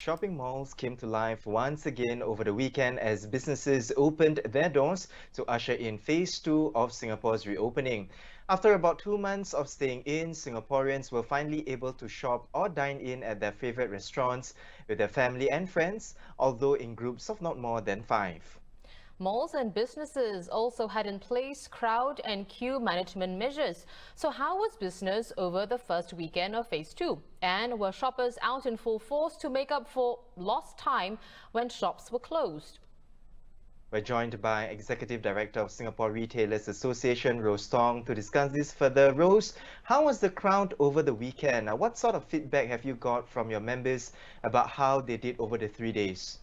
Shopping malls came to life once again over the weekend as businesses opened their doors to usher in phase two of Singapore's reopening. After about 2 months of staying in, Singaporeans were finally able to shop or dine in at their favorite restaurants with their family and friends, although in groups of not more than five. Malls and businesses also had in place crowd and queue management measures. So how was business over the first weekend of phase two? And were shoppers out in full force to make up for lost time when shops were closed? We're joined by Executive Director of Singapore Retailers Association, Rose Tong, to discuss this further. Rose, how was the crowd over the weekend? What sort of feedback have you got from your members about how they did over the 3 days?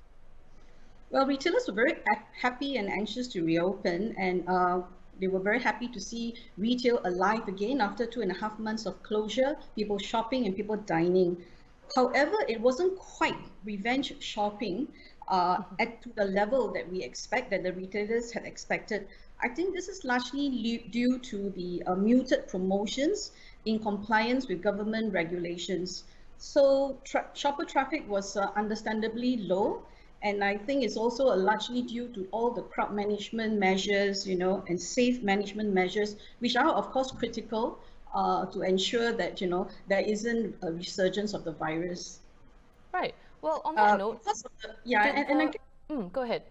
Well, retailers were very happy and anxious to reopen, and they were very happy to see retail alive again after 2.5 months of closure, people shopping and people dining. However, it wasn't quite revenge shopping at to the level that we expect, that the retailers had expected. I think this is largely due to the muted promotions in compliance with government regulations. So shopper traffic was understandably low, and I think it's also largely due to all the crowd management measures, and safe management measures, which are of course critical to ensure that there isn't a resurgence of the virus. Right. Well, on that note, Because of the, yeah, did and I go ahead.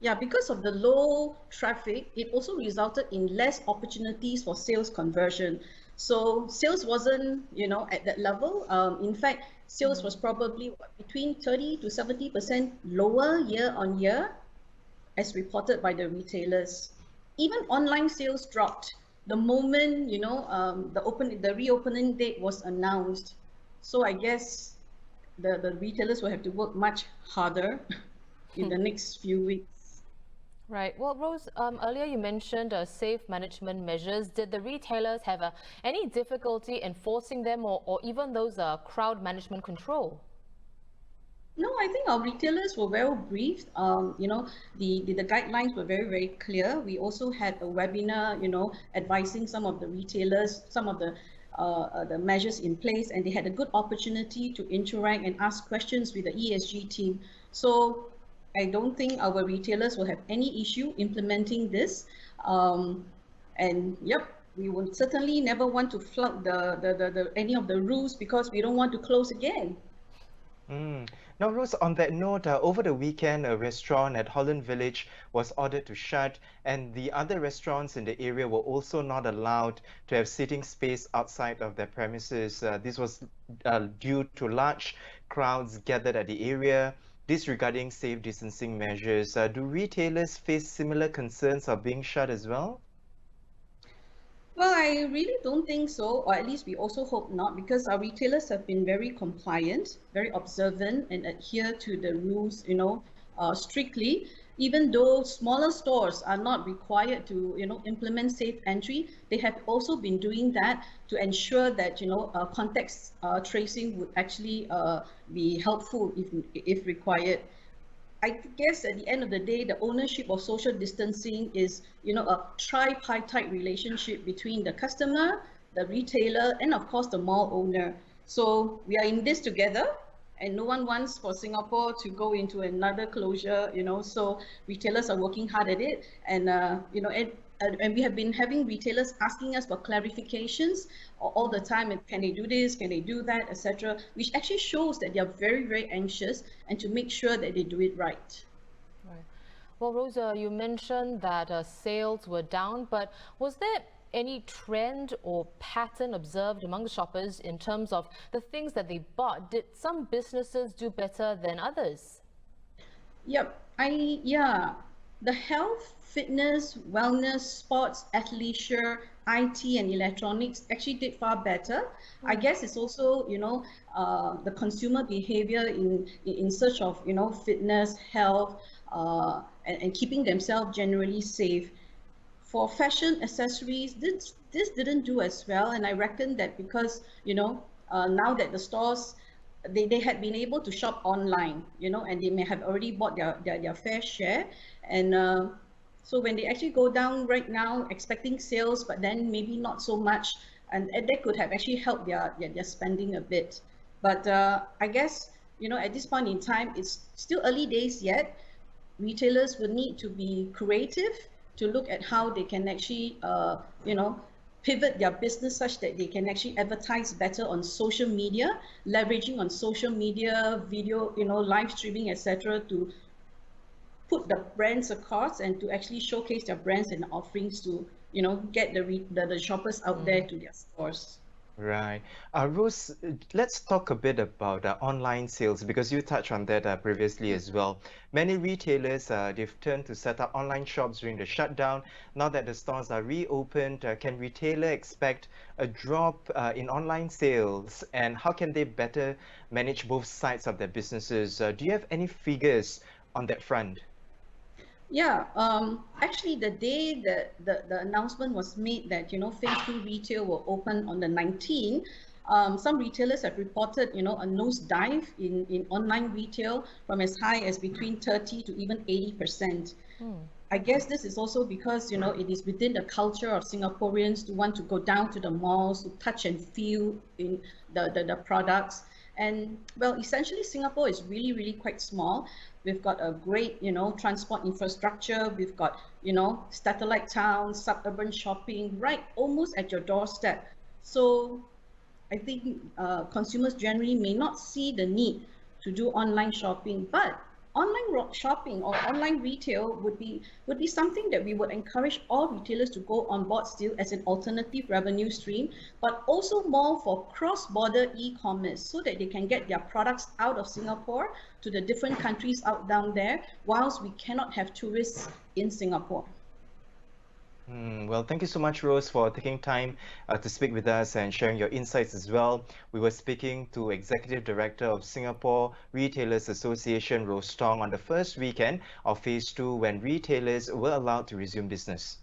yeah, because of the low traffic, it also resulted in less opportunities for sales conversion. So sales wasn't, at that level. In fact, sales was probably between 30 to 70% lower year on year, as reported by the retailers. Even online sales dropped the moment, the reopening date was announced. So I guess the retailers will have to work much harder in the next few weeks. Right. Well, Rose, earlier you mentioned safe management measures. Did the retailers have any difficulty enforcing them or even those crowd management control? No, I think our retailers were well briefed. The guidelines were very, very clear. We also had a webinar, advising some of the retailers, some of the measures in place, and they had a good opportunity to interact and ask questions with the ESG team. So I don't think our retailers will have any issue implementing this. And yep, we will certainly never want to flout any of the rules because we don't want to close again. Now, Rose, on that note, over the weekend, a restaurant at Holland Village was ordered to shut, and the other restaurants in the area were also not allowed to have sitting space outside of their premises. This was due to large crowds gathered at the area, disregarding safe distancing measures. Do retailers face similar concerns of being shut as well? Well, I really don't think so, or at least we also hope not, because our retailers have been very compliant, very observant, and adhere to the rules, strictly. Even though smaller stores are not required to, implement safe entry, they have also been doing that to ensure that, context tracing would actually be helpful if required. I guess at the end of the day, the ownership of social distancing is, a tripartite relationship between the customer, the retailer, and of course the mall owner. So we are in this together, and no one wants for Singapore to go into another closure. So retailers are working hard at it, and and we have been having retailers asking us for clarifications all the time. And can they do this? Can they do that, etc.? Which actually shows that they are very, very anxious and to make sure that they do it right. Right. Well, Rosa, you mentioned that sales were down, but was there any trend or pattern observed among the shoppers in terms of the things that they bought? Did some businesses do better than others? Yep. Yeah. The health, fitness, wellness, sports, athleisure, IT, and electronics actually did far better. I guess it's also, the consumer behavior in search of, fitness, health, and keeping themselves generally safe. For fashion accessories, this didn't do as well, and I reckon that because now that the stores they had been able to shop online, and they may have already bought their fair share, and so when they actually go down right now, expecting sales, but then maybe not so much, and that could have actually helped their spending a bit. But I guess at this point in time, it's still early days yet. Retailers will need to be creative to look at how they can actually, pivot their business such that they can actually advertise better on social media, leveraging on social media, video, live streaming, etc., to put the brands across and to actually showcase their brands and offerings to, get the shoppers out there to their stores. Right. Rose, let's talk a bit about online sales because you touched on that previously as well. Many retailers, they've turned to set up online shops during the shutdown. Now that the stores are reopened, can retailer expect a drop in online sales? And how can they better manage both sides of their businesses? Do you have any figures on that front? Yeah, actually, the day that the announcement was made that, phase two retail will open on the 19th, some retailers have reported, a nosedive in online retail from as high as between 30 to even 80%. I guess this is also because, it is within the culture of Singaporeans to want to go down to the malls, to touch and feel in the products. And well, essentially, Singapore is really, really quite small. We've got a great, transport infrastructure. We've got, satellite towns, suburban shopping, right almost at your doorstep. So I think consumers generally may not see the need to do online shopping, but shopping or online retail would be something that we would encourage all retailers to go on board still as an alternative revenue stream, but also more for cross-border e-commerce so that they can get their products out of Singapore to the different countries out down there, whilst we cannot have tourists in Singapore. Well, thank you so much, Rose, for taking time to speak with us and sharing your insights as well. We were speaking to Executive Director of Singapore Retailers Association, Rose Tong, on the first weekend of Phase 2 when retailers were allowed to resume business.